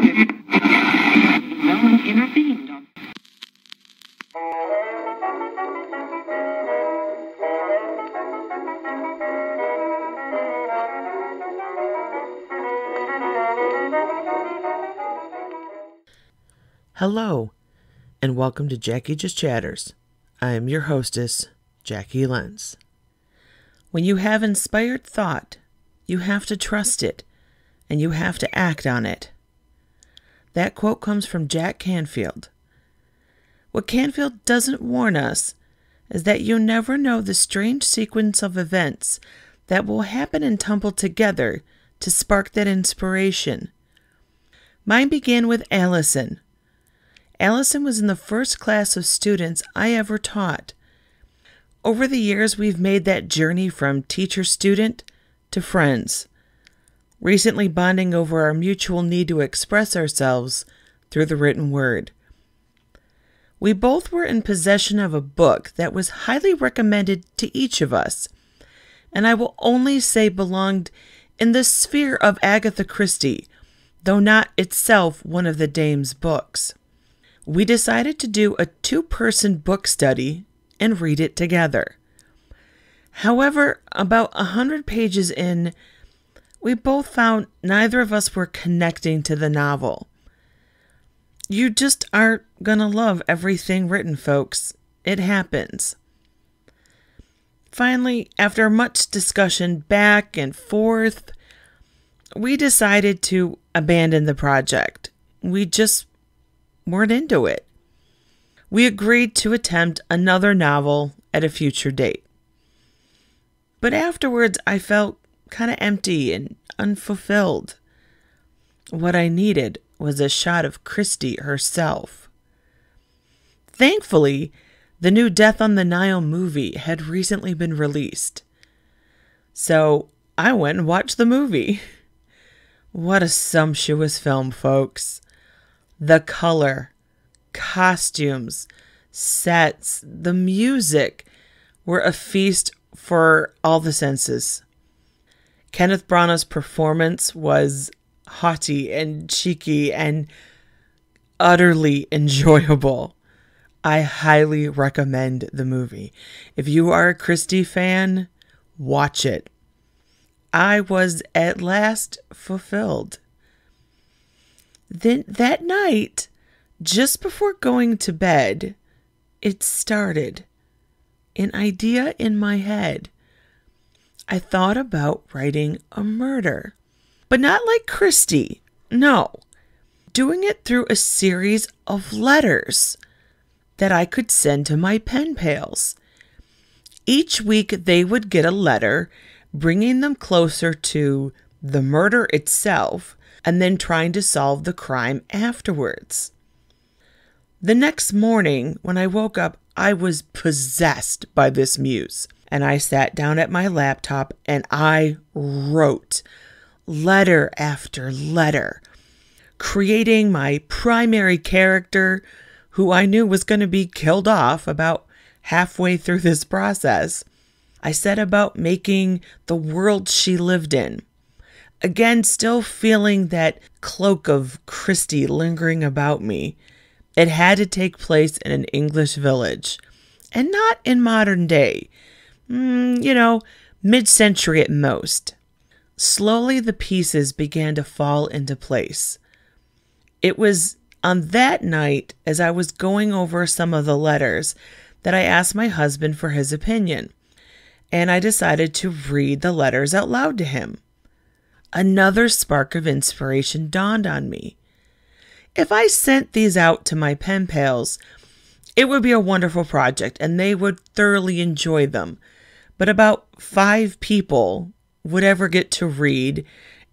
No one intervened. Hello, and welcome to Jacqui Just Chatters. I am your hostess, Jacqui Lents. When you have inspired thought, you have to trust it, and you have to act on it. That quote comes from Jack Canfield. What Canfield doesn't warn us is that you never know the strange sequence of events that will happen and tumble together to spark that inspiration. Mine began with Allison. Allison was in the first class of students I ever taught. Over the years, we've made that journey from teacher-student to friends, recently bonding over our mutual need to express ourselves through the written word. We both were in possession of a book that was highly recommended to each of us, and I will only say belonged in the sphere of Agatha Christie, though not itself one of the dame's books. We decided to do a 2-person book study and read it together. However, about 100 pages in, we both found neither of us were connecting to the novel. You just aren't gonna love everything written, folks. It happens. Finally, after much discussion back and forth, we decided to abandon the project. We just weren't into it. We agreed to attempt another novel at a future date. But afterwards, I felt kind of empty and unfulfilled. What I needed was a shot of Christie herself. Thankfully, the new Death on the Nile movie had recently been released. So I went and watched the movie. What a sumptuous film, folks. The color, costumes, sets, the music were a feast for all the senses. Kenneth Branagh's performance was haughty and cheeky and utterly enjoyable. I highly recommend the movie. If you are a Christie fan, watch it. I was at last fulfilled. Then that night, just before going to bed, it started. An idea in my head. I thought about writing a murder, but not like Christie. No, doing it through a series of letters that I could send to my pen pals. Each week they would get a letter, bringing them closer to the murder itself, and then trying to solve the crime afterwards. The next morning, when I woke up, I was possessed by this muse, and I sat down at my laptop and I wrote letter after letter, creating my primary character, who I knew was going to be killed off about halfway through this process. I set about making the world she lived in. Again, still feeling that cloak of Christie lingering about me. It had to take place in an English village, and not in modern day. Mid-century at most. Slowly the pieces began to fall into place. It was on that night, as I was going over some of the letters, that I asked my husband for his opinion, and I decided to read the letters out loud to him. Another spark of inspiration dawned on me. If I sent these out to my pen pals, it would be a wonderful project and they would thoroughly enjoy them. But about 5 people would ever get to read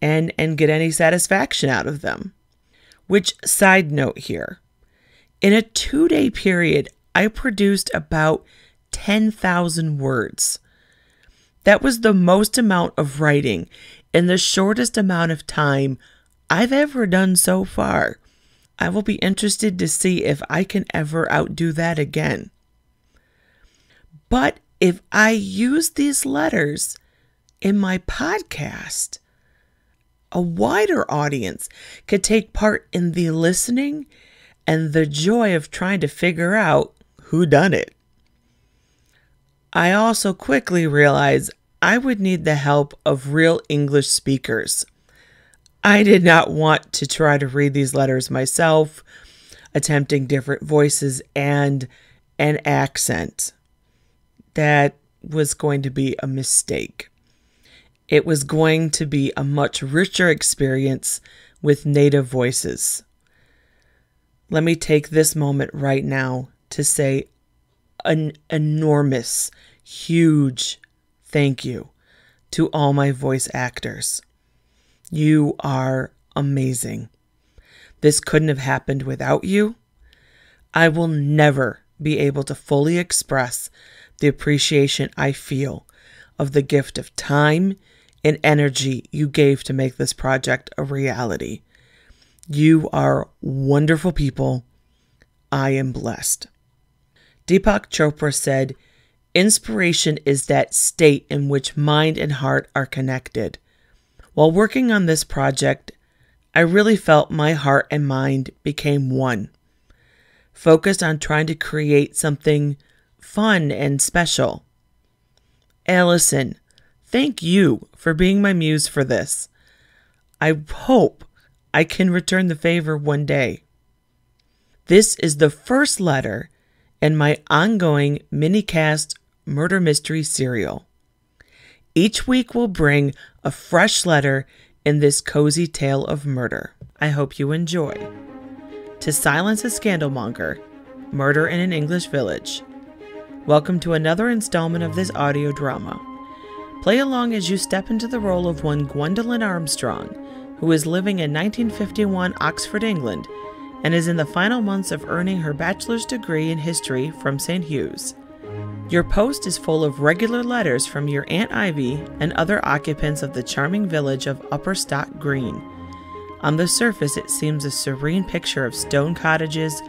and get any satisfaction out of them. Which, side note here, in a 2-day period, I produced about 10,000 words. That was the most amount of writing in the shortest amount of time I've ever done so far. I will be interested to see if I can ever outdo that again. But if I use these letters in my podcast, a wider audience could take part in the listening and the joy of trying to figure out who done it. I also quickly realized I would need the help of real English speakers. I did not want to try to read these letters myself, attempting different voices and an accent. That was going to be a mistake. It was going to be a much richer experience with native voices. Let me take this moment right now to say an enormous, huge thank you to all my voice actors. You are amazing. This couldn't have happened without you. I will never be able to fully express the appreciation I feel of the gift of time and energy you gave to make this project a reality. You are wonderful people. I am blessed. Deepak Chopra said, "Inspiration is that state in which mind and heart are connected." While working on this project, I really felt my heart and mind became one, focused on trying to create something fun and special. Allison, thank you for being my muse for this. I hope I can return the favor one day. This is the first letter in my ongoing mini-cast murder mystery serial. Each week will bring a fresh letter in this cozy tale of murder. I hope you enjoy. To Silence a Scandalmonger, Murder in an English Village. Welcome to another installment of this audio drama. Play along as you step into the role of one Gwendolyn Armstrong, who is living in 1951 Oxford, England, and is in the final months of earning her bachelor's degree in history from St. Hugh's. Your post is full of regular letters from your Aunt Ivy and other occupants of the charming village of Upper Stock Green. On the surface, it seems a serene picture of stone cottages,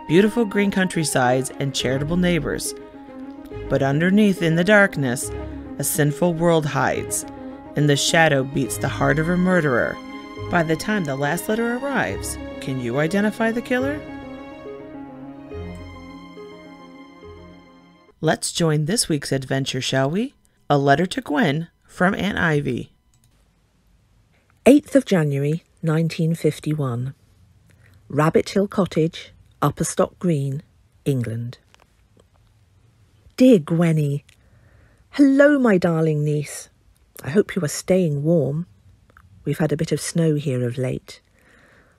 beautiful green countrysides, and charitable neighbors. But underneath, in the darkness, a sinful world hides, and the shadow beats the heart of a murderer. By the time the last letter arrives, can you identify the killer? Let's join this week's adventure, shall we? A letter to Gwen from Aunt Ivy. 8th of January, 1951. Rabbit Hill Cottage, Upper Stock Green, England. Dear Gwenny, hello, my darling niece. I hope you are staying warm. We've had a bit of snow here of late.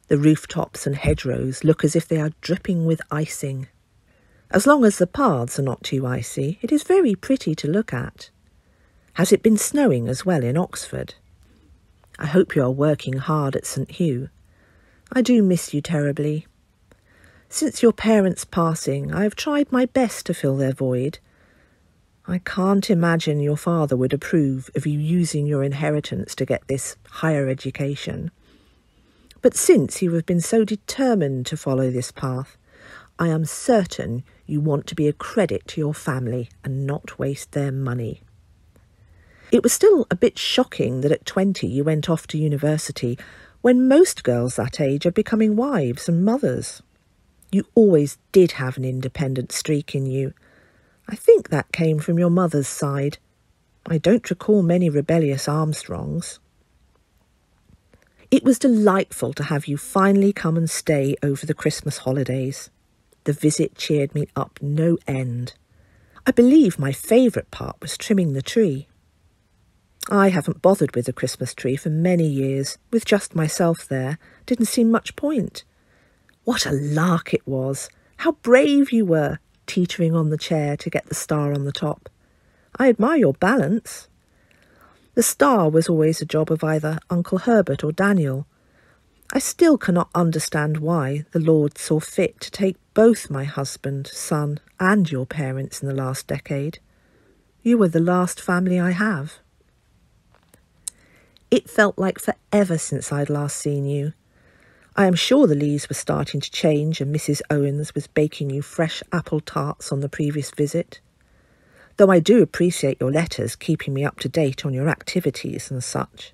The rooftops and hedgerows look as if they are dripping with icing. As long as the paths are not too icy, it is very pretty to look at. Has it been snowing as well in Oxford? I hope you are working hard at St. Hugh. I do miss you terribly. Since your parents' passing, I have tried my best to fill their void. I can't imagine your father would approve of you using your inheritance to get this higher education. But since you have been so determined to follow this path, I am certain you want to be a credit to your family and not waste their money. It was still a bit shocking that at 20 you went off to university when most girls that age are becoming wives and mothers. You always did have an independent streak in you. I think that came from your mother's side. I don't recall many rebellious Armstrongs. It was delightful to have you finally come and stay over the Christmas holidays. The visit cheered me up no end. I believe my favourite part was trimming the tree. I haven't bothered with the Christmas tree for many years, with just myself there. Didn't seem much point. What a lark it was! How brave you were, teetering on the chair to get the star on the top. I admire your balance. The star was always a job of either Uncle Herbert or Daniel. I still cannot understand why the Lord saw fit to take both my husband, son, and your parents in the last decade. You were the last family I have. It felt like forever since I'd last seen you. I am sure the leaves were starting to change and Mrs. Owens was baking you fresh apple tarts on the previous visit. Though I do appreciate your letters keeping me up to date on your activities and such.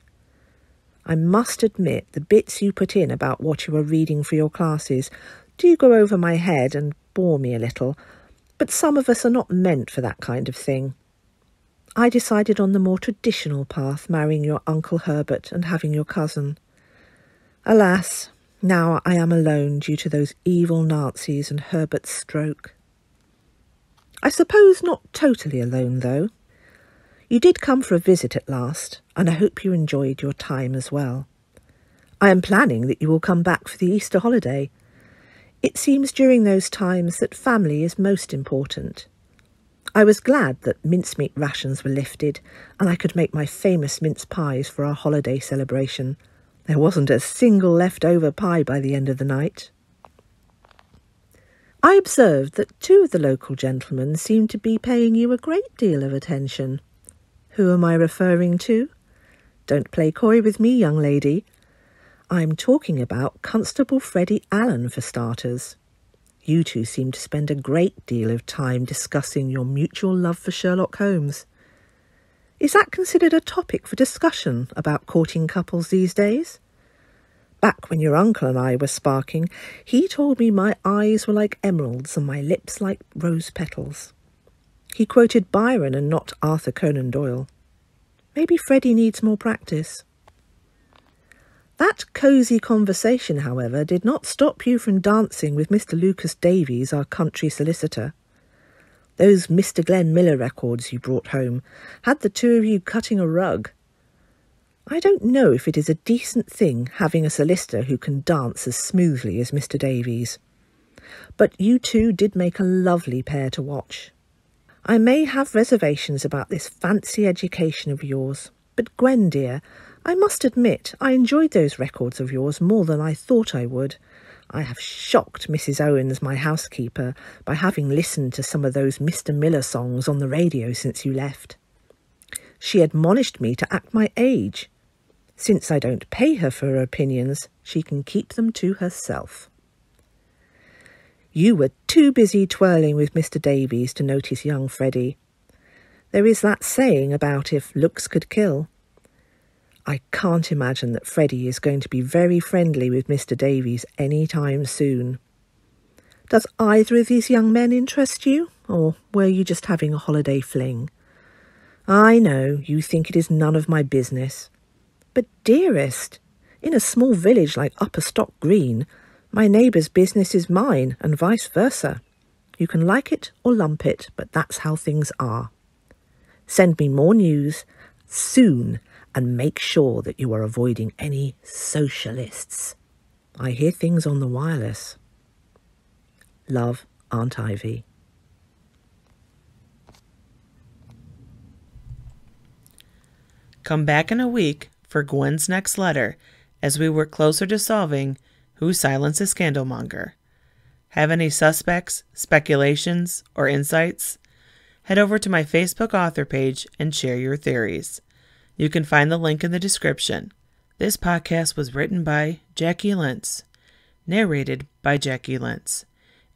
I must admit the bits you put in about what you are reading for your classes do go over my head and bore me a little, but some of us are not meant for that kind of thing. I decided on the more traditional path, marrying your Uncle Herbert and having your cousin. Alas, now I am alone due to those evil Nazis and Herbert's stroke. I suppose not totally alone, though. You did come for a visit at last, and I hope you enjoyed your time as well. I am planning that you will come back for the Easter holiday. It seems during those times that family is most important. I was glad that mincemeat rations were lifted, and I could make my famous mince pies for our holiday celebration. There wasn't a single leftover pie by the end of the night. I observed that 2 of the local gentlemen seemed to be paying you a great deal of attention. Who am I referring to? Don't play coy with me, young lady. I'm talking about Constable Freddie Allen, for starters. You two seem to spend a great deal of time discussing your mutual love for Sherlock Holmes. Is that considered a topic for discussion about courting couples these days? Back when your uncle and I were sparking, he told me my eyes were like emeralds and my lips like rose petals. He quoted Byron and not Arthur Conan Doyle. Maybe Freddie needs more practice. That cosy conversation, however, did not stop you from dancing with Mr. Lucas Davies, our country solicitor. Those Mr. Glenn Miller records you brought home had the 2 of you cutting a rug. I don't know if it is a decent thing having a solicitor who can dance as smoothly as Mr. Davies. But you 2 did make a lovely pair to watch. I may have reservations about this fancy education of yours, but Gwen, dear, I must admit I enjoyed those records of yours more than I thought I would. I have shocked Mrs. Owens, my housekeeper, by having listened to some of those Mr. Miller songs on the radio since you left. She admonished me to act my age. Since I don't pay her for her opinions, she can keep them to herself. You were too busy twirling with Mr. Davies to notice young Freddie. There is that saying about if looks could kill. I can't imagine that Freddie is going to be very friendly with Mr. Davies any time soon. Does either of these young men interest you, or were you just having a holiday fling? I know you think it is none of my business. But dearest, in a small village like Upper Stock Green, my neighbour's business is mine, and vice versa. You can like it or lump it, but that's how things are. Send me more news soon, and make sure that you are avoiding any socialists. I hear things on the wireless. Love, Aunt Ivy. Come back in a week for Gwen's next letter as we work closer to solving who silenced the Scandalmonger. Have any suspects, speculations, or insights? Head over to my Facebook author page and share your theories. You can find the link in the description. This podcast was written by Jacqui Lents, narrated by Jacqui Lents,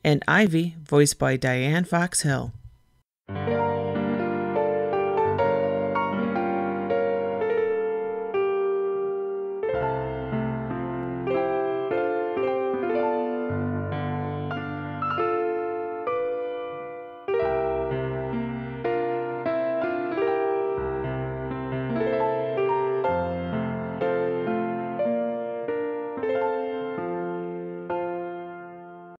and Ivy voiced by Diane Fox Hill.